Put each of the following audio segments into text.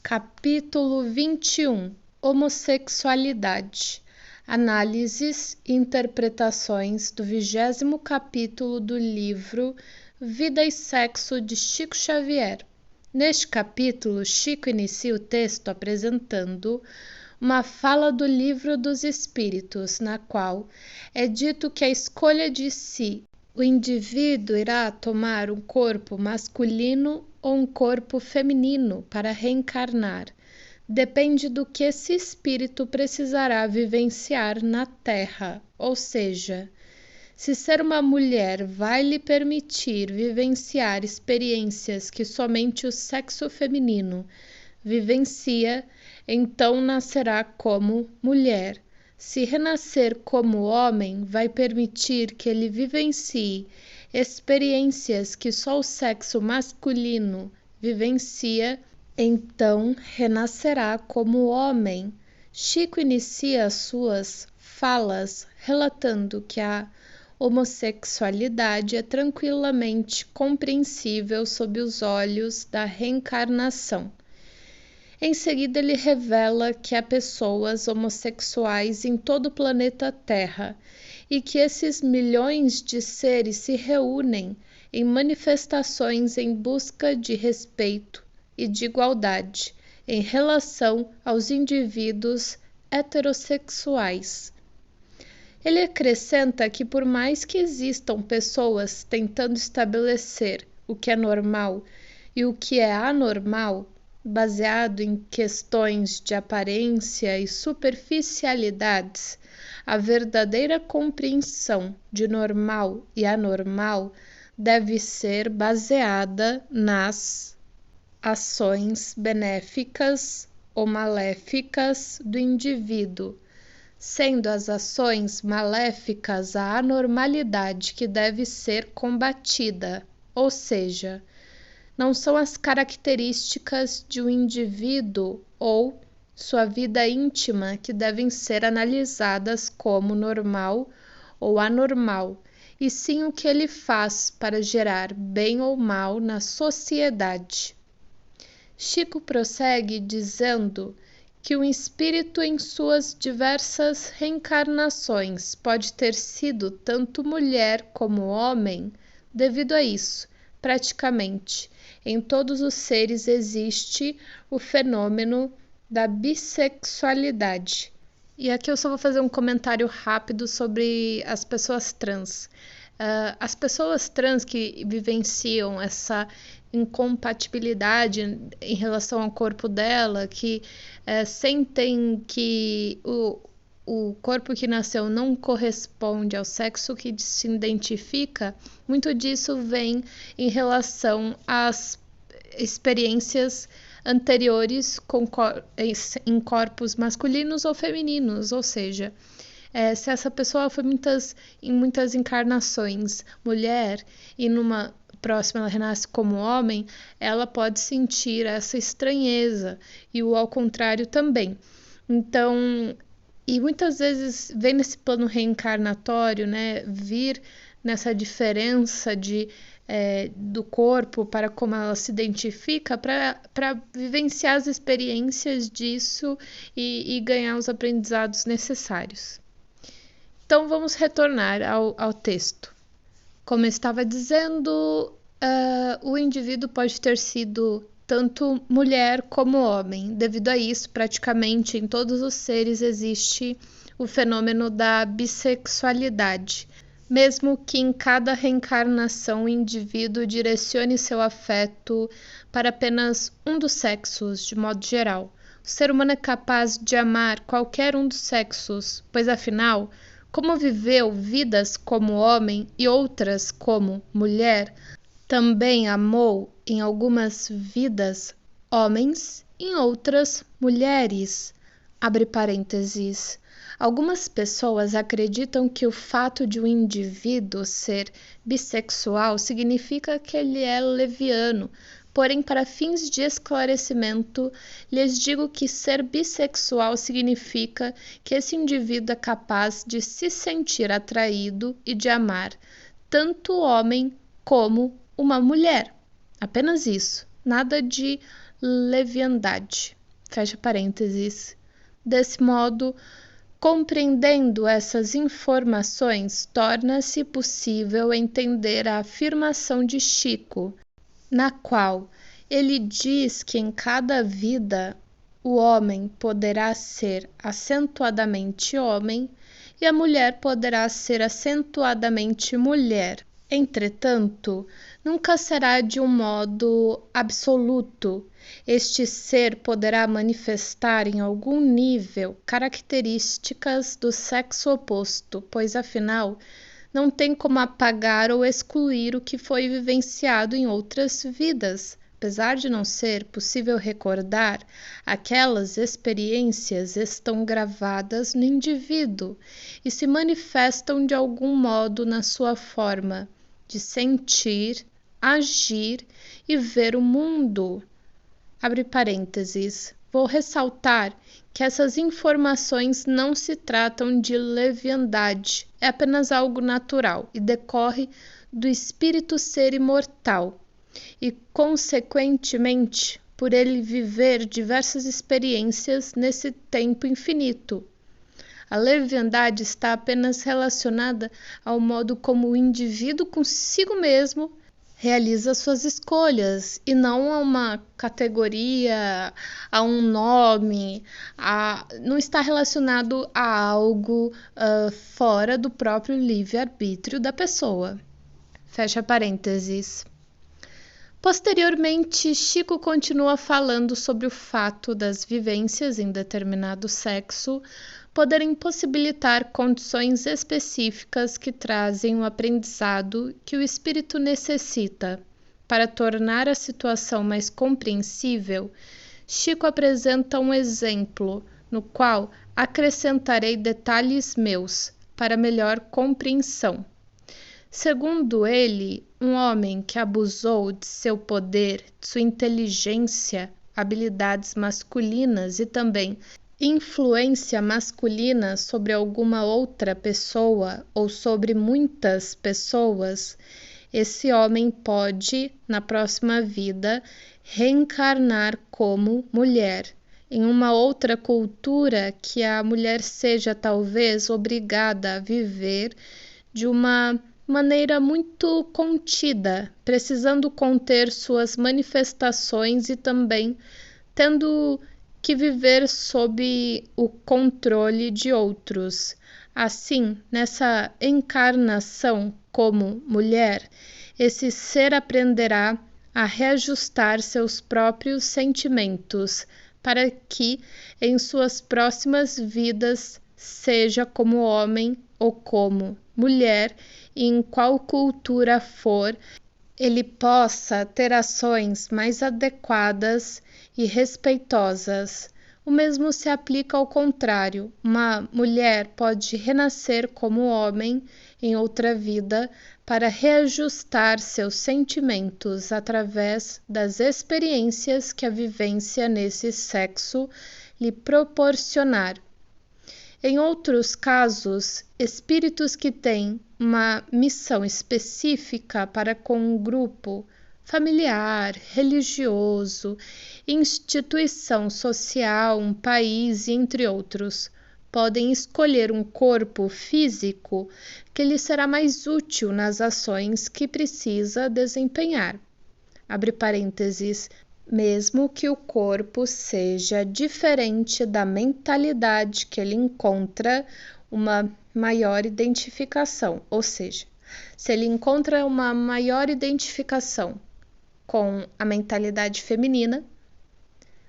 Capítulo 21 Homossexualidade. Análises e interpretações do 20º capítulo do livro Vida e Sexo de Chico Xavier. Neste capítulo, Chico inicia o texto apresentando uma fala do Livro dos Espíritos, na qual é dito que a escolha de si, o indivíduo irá tomar um corpo masculino ou um corpo feminino para reencarnar. Depende do que esse espírito precisará vivenciar na Terra, ou seja, se ser uma mulher vai lhe permitir vivenciar experiências que somente o sexo feminino vivencia, então nascerá como mulher. Se renascer como homem vai permitir que ele vivencie experiências que só o sexo masculino vivencia, então renascerá como homem. Chico inicia as suas falas relatando que a homossexualidade é tranquilamente compreensível sob os olhos da reencarnação. Em seguida, ele revela que há pessoas homossexuais em todo o planeta Terra e que esses milhões de seres se reúnem em manifestações em busca de respeito e de igualdade em relação aos indivíduos heterossexuais. Ele acrescenta que, por mais que existam pessoas tentando estabelecer o que é normal e o que é anormal, baseado em questões de aparência e superficialidades, a verdadeira compreensão de normal e anormal deve ser baseada nas ações benéficas ou maléficas do indivíduo, sendo as ações maléficas a anormalidade que deve ser combatida, ou seja, não são as características de um indivíduo ou sua vida íntima que devem ser analisadas como normal ou anormal, e sim o que ele faz para gerar bem ou mal na sociedade. Chico prossegue dizendo que o espírito em suas diversas reencarnações pode ter sido tanto mulher como homem. Devido a isso, praticamente em todos os seres existe o fenômeno da bissexualidade. E aqui eu só vou fazer um comentário rápido sobre as pessoas trans. As pessoas trans que vivenciam essa incompatibilidade em relação ao corpo dela, que sentem que o corpo que nasceu não corresponde ao sexo que se identifica, muito disso vem em relação às experiências anteriores em corpos masculinos ou femininos, ou seja, se essa pessoa foi em muitas encarnações mulher e numa próxima ela renasce como homem, ela pode sentir essa estranheza e o ao contrário também. Então, e muitas vezes vem nesse plano reencarnatório, né, vir nessa diferença do corpo para como ela se identifica, para vivenciar as experiências disso e ganhar os aprendizados necessários. Então vamos retornar ao texto. Como eu estava dizendo, o indivíduo pode ter sido tanto mulher como homem. Devido a isso, praticamente em todos os seres existe o fenômeno da bissexualidade, mesmo que em cada reencarnação o indivíduo direcione seu afeto para apenas um dos sexos, de modo geral. O ser humano é capaz de amar qualquer um dos sexos, pois afinal, como viveu vidas como homem e outras como mulher, também amou em algumas vidas homens, em outras mulheres. Abre parênteses. Algumas pessoas acreditam que o fato de um indivíduo ser bissexual significa que ele é leviano. Porém, para fins de esclarecimento, lhes digo que ser bissexual significa que esse indivíduo é capaz de se sentir atraído e de amar tanto o homem como uma mulher. Apenas isso. Nada de leviandade. Fecha parênteses. Desse modo, compreendendo essas informações, torna-se possível entender a afirmação de Chico, na qual ele diz que em cada vida o homem poderá ser acentuadamente homem e a mulher poderá ser acentuadamente mulher. Entretanto, nunca será de um modo absoluto. Este ser poderá manifestar em algum nível características do sexo oposto, pois afinal não tem como apagar ou excluir o que foi vivenciado em outras vidas. Apesar de não ser possível recordar, aquelas experiências estão gravadas no indivíduo e se manifestam de algum modo na sua forma de sentir, agir e ver o mundo. Abre parênteses. Vou ressaltar que essas informações não se tratam de leviandade, é apenas algo natural e decorre do espírito ser imortal e, consequentemente, por ele viver diversas experiências nesse tempo infinito. A leviandade está apenas relacionada ao modo como o indivíduo consigo mesmo realiza suas escolhas e não a uma categoria, a um nome, não está relacionado a algo fora do próprio livre-arbítrio da pessoa. Fecha parênteses. Posteriormente, Chico continua falando sobre o fato das vivências em determinado sexo poderem possibilitar condições específicas que trazem o aprendizado que o espírito necessita. Para tornar a situação mais compreensível, Chico apresenta um exemplo, no qual acrescentarei detalhes meus, para melhor compreensão. Segundo ele, um homem que abusou de seu poder, de sua inteligência, habilidades masculinas e também influência masculina sobre alguma outra pessoa ou sobre muitas pessoas, esse homem pode, na próxima vida, reencarnar como mulher. Em uma outra cultura que a mulher seja talvez obrigada a viver de uma maneira muito contida, precisando conter suas manifestações e também tendo que viver sob o controle de outros. Assim, nessa encarnação como mulher, esse ser aprenderá a reajustar seus próprios sentimentos para que em suas próximas vidas, seja como homem ou como mulher, e em qual cultura for, ele possa ter ações mais adequadas e respeitosas. O mesmo se aplica ao contrário. Uma mulher pode renascer como homem em outra vida para reajustar seus sentimentos através das experiências que a vivência nesse sexo lhe proporcionar. Em outros casos, espíritos que têm uma missão específica para com um grupo familiar, religioso, instituição social, um país, entre outros, podem escolher um corpo físico que lhe será mais útil nas ações que precisa desempenhar. Abre parênteses. Mesmo que o corpo seja diferente da mentalidade que ele encontra uma maior identificação, ou seja, se ele encontra uma maior identificação com a mentalidade feminina,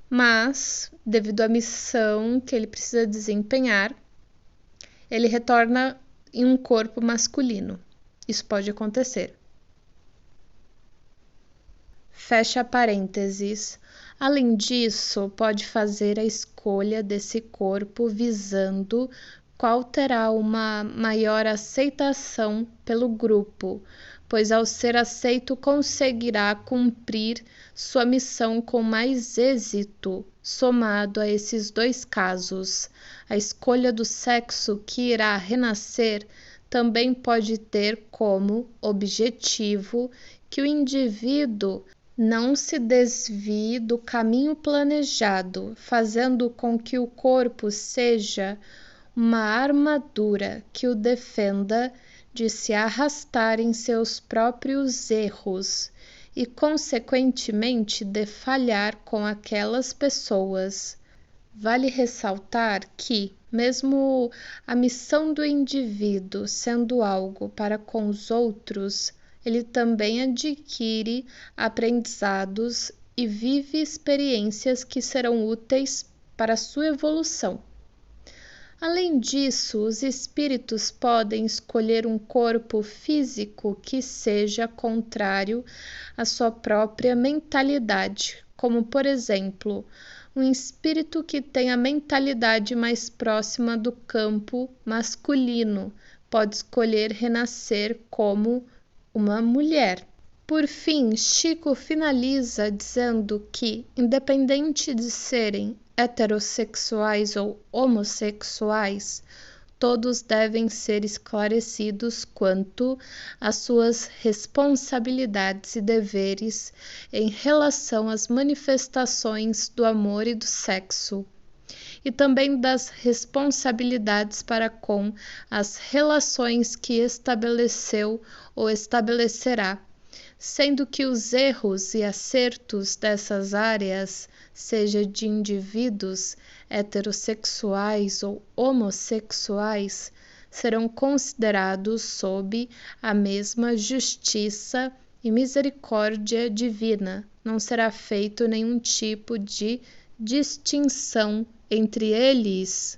mas, devido à missão que ele precisa desempenhar, ele retorna em um corpo masculino. Isso pode acontecer. Fecha parênteses. Além disso, pode fazer a escolha desse corpo visando qual terá uma maior aceitação pelo grupo, pois ao ser aceito conseguirá cumprir sua missão com mais êxito, somado a esses dois casos. A escolha do sexo que irá renascer também pode ter como objetivo que o indivíduo Não se desvie do caminho planejado, fazendo com que o corpo seja uma armadura que o defenda de se arrastar em seus próprios erros e, consequentemente, de falhar com aquelas pessoas. Vale ressaltar que, mesmo a missão do indivíduo sendo algo para com os outros, ele também adquire aprendizados e vive experiências que serão úteis para sua evolução. Além disso, os espíritos podem escolher um corpo físico que seja contrário à sua própria mentalidade, como, por exemplo, um espírito que tem a mentalidade mais próxima do campo masculino pode escolher renascer como uma mulher. Por fim, Chico finaliza dizendo que, independente de serem heterossexuais ou homossexuais, todos devem ser esclarecidos quanto às suas responsabilidades e deveres em relação às manifestações do amor e do sexo, e também das responsabilidades para com as relações que estabeleceu ou estabelecerá, sendo que os erros e acertos dessas áreas, seja de indivíduos heterossexuais ou homossexuais, serão considerados sob a mesma justiça e misericórdia divina. Não será feito nenhum tipo de distinção entre eles.